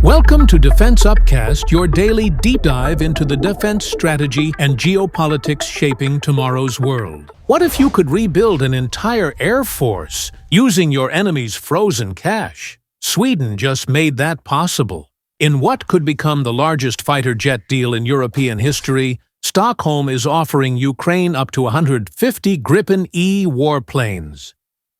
Welcome to Defense Upcast, your daily deep dive into the defense strategy and geopolitics shaping tomorrow's world. What if you could rebuild an entire air force using your enemy's frozen cash? Sweden just made that possible. In what could become the largest fighter jet deal in European history, Stockholm is offering Ukraine up to 150 Gripen E warplanes.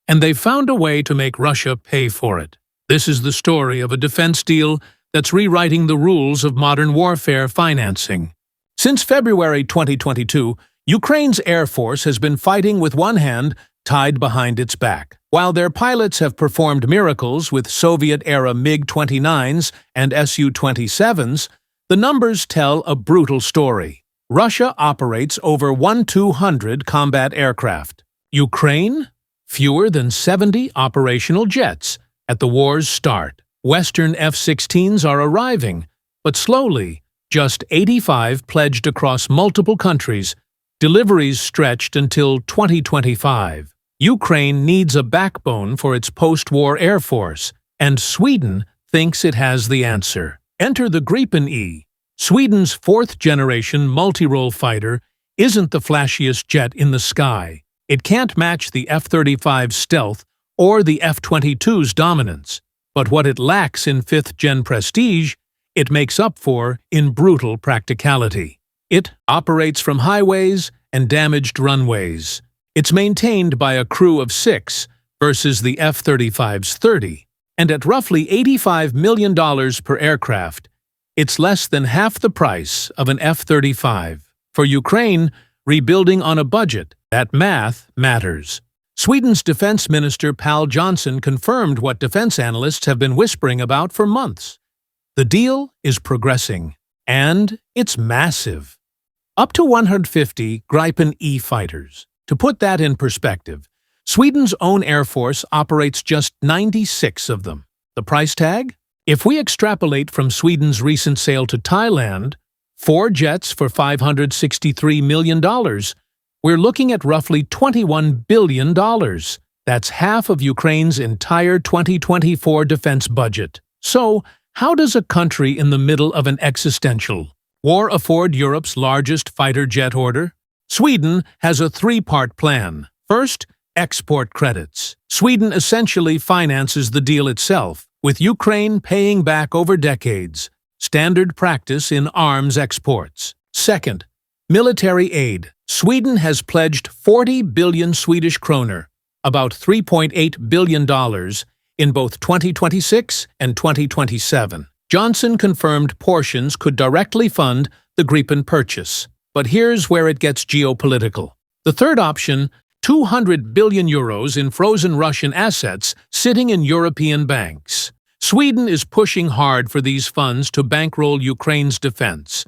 And they've found a way to make Russia pay for it. This is the story of a defense deal that's rewriting the rules of modern warfare financing. Since February 2022, Ukraine's Air Force has been fighting with one hand tied behind its back. While their pilots have performed miracles with Soviet-era MiG-29s and Su-27s, the numbers tell a brutal story. Russia operates over 1,200 combat aircraft. Ukraine? Fewer than 70 operational jets. At the war's start, Western F-16s are arriving, but slowly, just 85 pledged across multiple countries, deliveries stretched until 2025. Ukraine needs a backbone for its post-war air force, and Sweden thinks it has the answer. Enter the Gripen E. Sweden's fourth-generation multirole fighter isn't the flashiest jet in the sky. It can't match the F-35's stealth or the F-22's dominance, but what it lacks in fifth-gen prestige, it makes up for in brutal practicality. It operates from highways and damaged runways. It's maintained by a crew of 6 versus the F-35's 30, and at roughly $85 million per aircraft, it's less than half the price of an F-35. For Ukraine, rebuilding on a budget, that math matters. Sweden's defense minister Pål Jonson confirmed what defense analysts have been whispering about for months. The deal is progressing, and it's massive. Up to 150 Gripen E fighters. To put that in perspective, Sweden's own Air Force operates just 96 of them. The price tag? If we extrapolate from Sweden's recent sale to Thailand, 4 jets for $563 million, we're looking at roughly $21 billion. That's half of Ukraine's entire 2024 defense budget. So, how does a country in the middle of an existential war afford Europe's largest fighter jet order? Sweden has a 3-part plan. First, export credits. Sweden essentially finances the deal itself, with Ukraine paying back over decades, standard practice in arms exports. Second, military aid. Sweden has pledged 40 billion Swedish kroner, about $3.8 billion, in both 2026 and 2027. Johnson confirmed portions could directly fund the Gripen purchase. But here's where it gets geopolitical. The third option, 200 billion euros in frozen Russian assets sitting in European banks. Sweden is pushing hard for these funds to bankroll Ukraine's defense.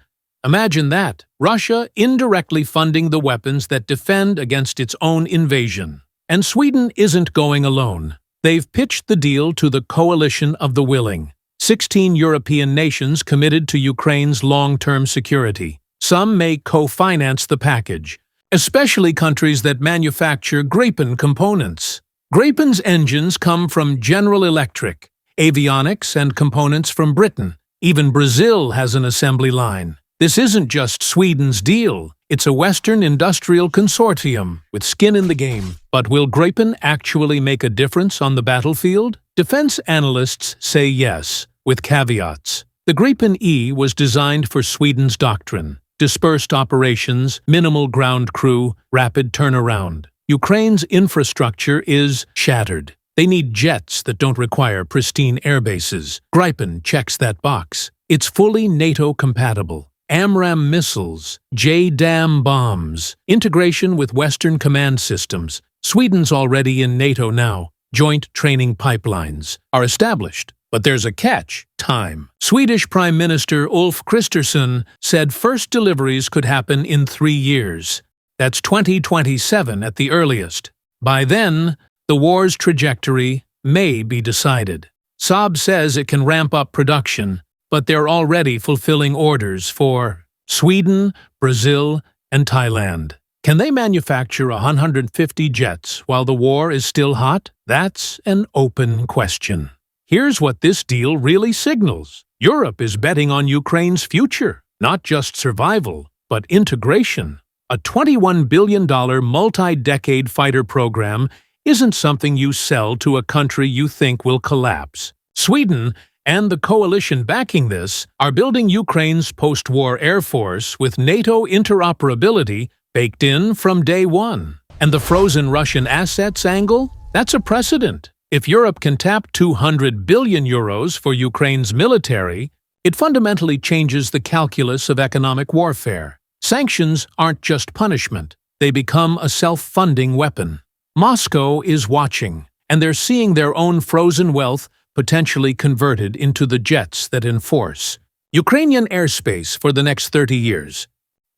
Imagine that, Russia indirectly funding the weapons that defend against its own invasion. And Sweden isn't going alone. They've pitched the deal to the coalition of the willing. 16 European nations committed to Ukraine's long-term security. Some may co-finance the package, especially countries that manufacture Gripen components. Gripen's engines come from General Electric, avionics and components from Britain. Even Brazil has an assembly line. This isn't just Sweden's deal, it's a Western industrial consortium with skin in the game. But will Gripen actually make a difference on the battlefield? Defense analysts say yes, with caveats. The Gripen E was designed for Sweden's doctrine: dispersed operations, minimal ground crew, rapid turnaround. Ukraine's infrastructure is shattered. They need jets that don't require pristine airbases. Gripen checks that box. It's fully NATO-compatible. AMRAAM missiles, JDAM bombs, integration with Western command systems. Sweden's already in NATO now. Joint training pipelines are established. But there's a catch: time. Swedish Prime Minister Ulf Kristersson said first deliveries could happen in 3 years. That's 2027 at the earliest. By then, the war's trajectory may be decided. Saab says it can ramp up production, but they're already fulfilling orders for Sweden, Brazil, and Thailand. Can they manufacture 150 jets while the war is still hot? That's an open question. Here's what this deal really signals. Europe is betting on Ukraine's future, not just survival, but integration. A $21 billion multi-decade fighter program isn't something you sell to a country you think will collapse. Sweden and the coalition backing this are building Ukraine's post-war air force with NATO interoperability baked in from day one. And the frozen Russian assets angle? That's a precedent. If Europe can tap 200 billion euros for Ukraine's military, it fundamentally changes the calculus of economic warfare. Sanctions aren't just punishment. They become a self-funding weapon. Moscow is watching, and they're seeing their own frozen wealth potentially converted into the jets that enforce Ukrainian airspace for the next 30 years.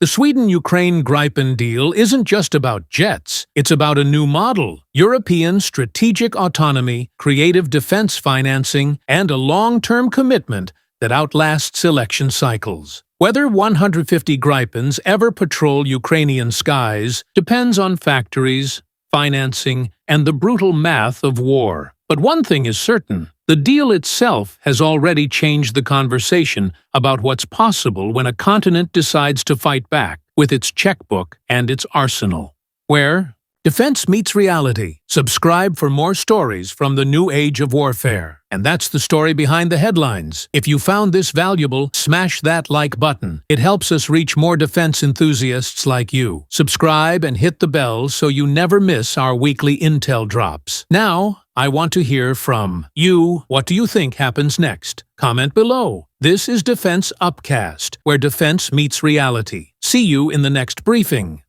The Sweden-Ukraine Gripen deal isn't just about jets, it's about a new model, European strategic autonomy, creative defense financing, and a long-term commitment that outlasts election cycles. Whether 150 Gripens ever patrol Ukrainian skies depends on factories, financing, and the brutal math of war. But one thing is certain. The deal itself has already changed the conversation about what's possible when a continent decides to fight back with its checkbook and its arsenal. Where defense meets reality. Subscribe for more stories from the new age of warfare. And that's the story behind the headlines. If you found this valuable, smash that like button. It helps us reach more defense enthusiasts like you. Subscribe and hit the bell so you never miss our weekly intel drops. Now, I want to hear from you. What do you think happens next? Comment below. This is Defense Upcast, where defense meets reality. See you in the next briefing.